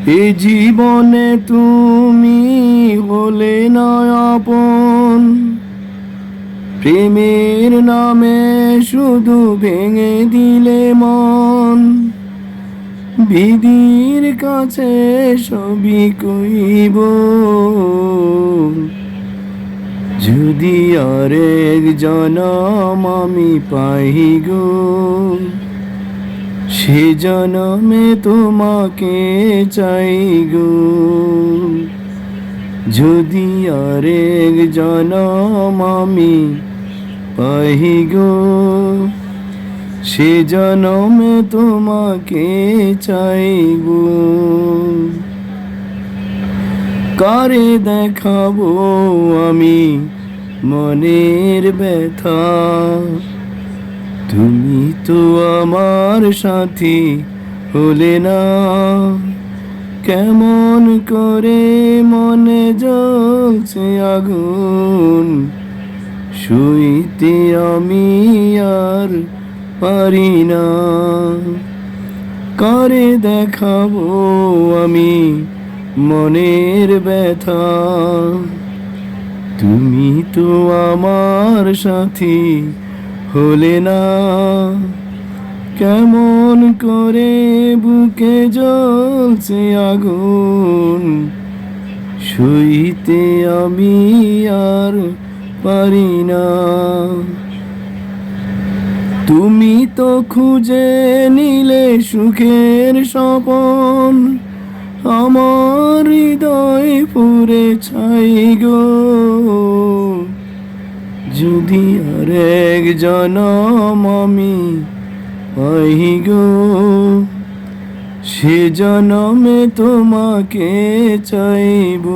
এ জীবনে তুমি হলে না আপন, প্রেমের নামে শুধু ভেঙে দিলে মন। বিধির কাছে সবই কইব, যদি আরেক জনম আমি পাই গো, সে জনমে তোমাকে চাই গো। যদি আরেক জনম আমি পাই গো, সে জনমে তোমাকে চাইব। কারে দেখাবো আমি মনের ব্যথা, তুমি তো আমার সাথী হলে না। কেমন করে মনে জ্বলছে আগুন, সইতে আমি আর পারি না। কারে দেখাবো আমি মনের ব্যথা, তুমি তো আমার সাথী হলে না। কেমন করে বুকে জ্বলছে আগুন, সইতে আমি আর পারি না। তুমি তো খুঁজে নিলে সুখের স্বপন, আমার হৃদয় পুরে ছাই গো। যদি আরেক জনম আমি পাই গো, সে জনমে তোমাকে চাইব।